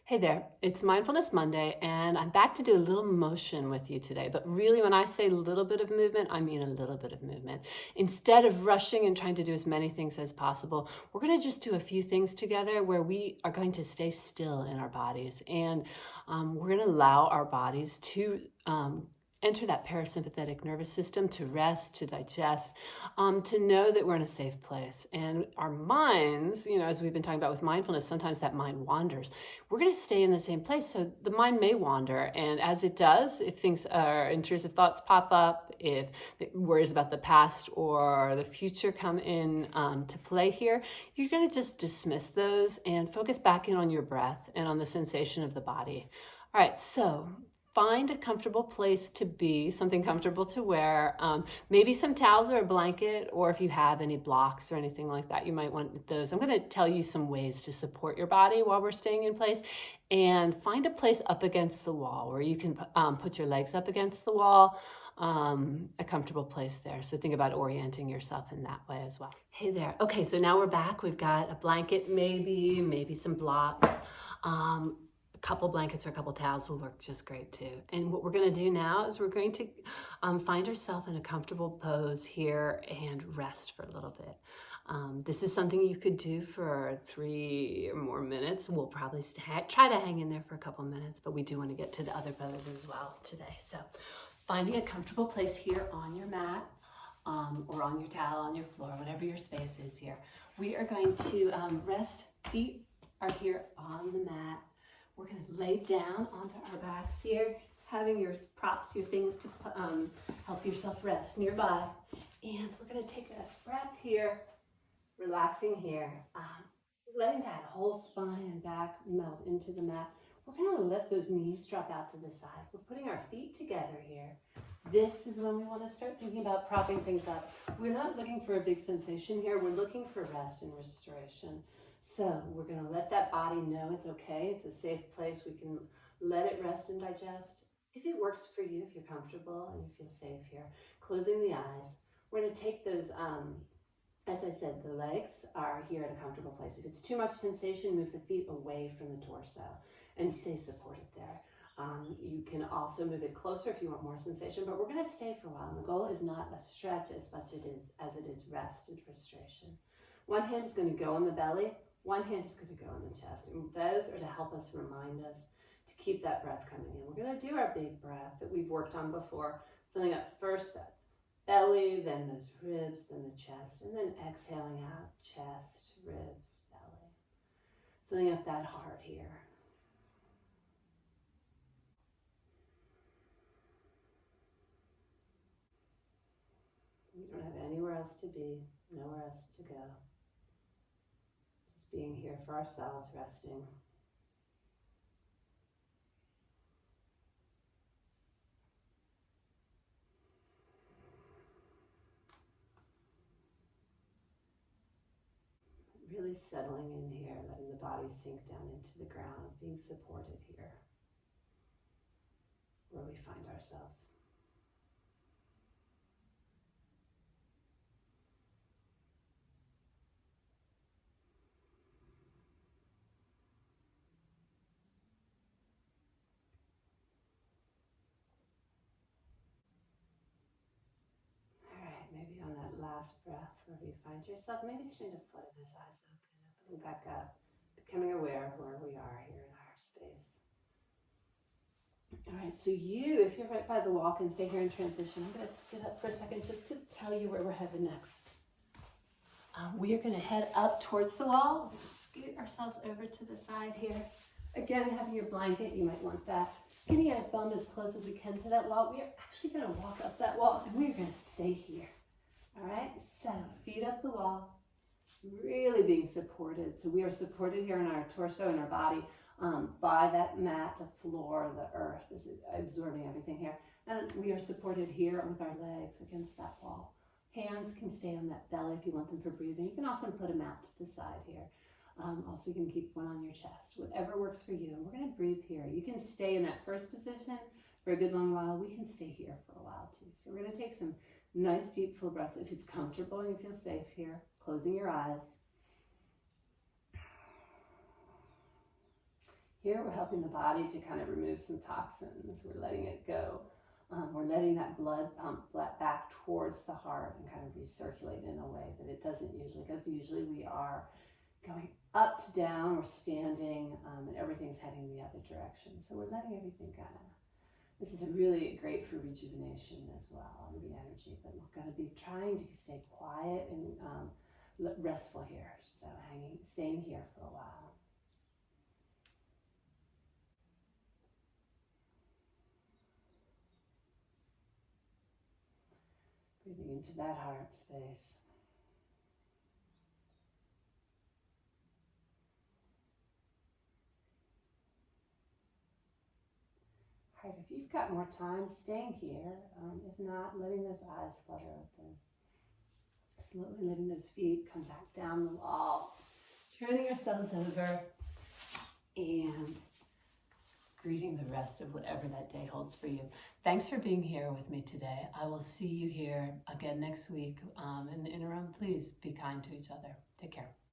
Hey there, it's Mindfulness Monday, and I'm back to do a little motion with you today. But really, when I say a little bit of movement, I mean a little bit of movement. Instead of rushing and trying to do as many things as possible, we're going to just do a few things together where we are going to stay still in our bodies. And we're going to allow our bodies to enter that parasympathetic nervous system to rest, to digest, to know that we're in a safe place. And our minds, as we've been talking about with mindfulness, sometimes that mind wanders. We're going to stay in the same place. So the mind may wander. And as it does, if things are intrusive thoughts pop up, if worries about the past or the future come in to play here, you're going to just dismiss those and focus back in on your breath and on the sensation of the body. All right, so find a comfortable place to be, something comfortable to wear, maybe some towels or a blanket, or if you have any blocks or anything like that, you might want those. I'm going to tell you some ways to support your body while we're staying in place, and find a place up against the wall where you can put your legs up against the wall, a comfortable place there. So think about orienting yourself in that way as well. Hey there. Okay, so now we're back. We've got a blanket, maybe some blocks. A couple blankets or a couple towels will work just great too. And what we're going to do now is we're going to find ourselves in a comfortable pose here and rest for a little bit. This is something you could do for 3 or more minutes. We'll probably try to hang in there for a couple minutes, but we do want to get to the other poses as well today. So finding a comfortable place here on your mat, or on your towel, on your floor, whatever your space is here. We are going to rest. Feet are here on the mat. We're going to lay down onto our backs here, having your props, your things to help yourself rest nearby. And we're going to take a breath here, relaxing here, letting that whole spine and back melt into the mat. We're going to let those knees drop out to the side. We're putting our feet together here. This is when we want to start thinking about propping things up. We're not looking for a big sensation here. We're looking for rest and restoration. So we're going to let that body know it's okay. It's a safe place. We can let it rest and digest. If it works for you, if you're comfortable and you feel safe here, closing the eyes, we're going to take those, as I said, the legs are here at a comfortable place. If it's too much sensation, move the feet away from the torso and stay supported there. You can also move it closer if you want more sensation, but we're going to stay for a while. And the goal is not a stretch as much as it is rest and restoration. One hand is going to go on the belly. One hand is going to go on the chest. And those are to help us remind us to keep that breath coming in. We're going to do our big breath that we've worked on before, filling up first that belly, then those ribs, then the chest, and then exhaling out, chest, ribs, belly. Filling up that heart here. We don't have anywhere else to be, nowhere else to go. Just being here for ourselves, resting. Really settling in here, letting the body sink down into the ground, being supported here, where we find ourselves. Maybe on that last breath, where you find yourself, maybe stand up, floating those eyes opening back up, becoming aware of where we are here in our space. All right, so if you're right by the wall, can stay here in transition. I'm going to sit up for a second just to tell you where we're headed next. We are going to head up towards the wall. We're going to scoot ourselves over to the side here. Again, having your blanket, you might want that. Getting our bum as close as we can to that wall. We are actually going to walk up that wall, and we're going to stay here. All right, so feet up the wall, really being supported. So we are supported here in our torso and our body by that mat, the floor, the earth is absorbing everything here. And we are supported here with our legs against that wall. Hands can stay on that belly if you want them for breathing. You can also put a mat to the side here. Also, you can keep one on your chest, whatever works for you. And we're going to breathe here. You can stay in that first position for a good long while. We can stay here for a while too. So we're going to take some nice deep full breaths. If it's comfortable and you feel safe here, closing your eyes. Here we're helping the body to kind of remove some toxins. We're letting it go. We're letting that blood pump back towards the heart and kind of recirculate in a way that it doesn't usually, because usually we are going up to down, we're standing, and everything's heading the other direction. So we're letting everything kind of, this is really great for rejuvenation as well and re-energy, but we're going to be trying to stay quiet and restful here. So staying here for a while. Breathing into that heart space. All right, if you've got more time, staying here. If not, letting those eyes flutter open. Slowly letting those feet come back down the wall. Turning ourselves over and greeting the rest of whatever that day holds for you. Thanks for being here with me today. I will see you here again next week. In the interim, please be kind to each other. Take care.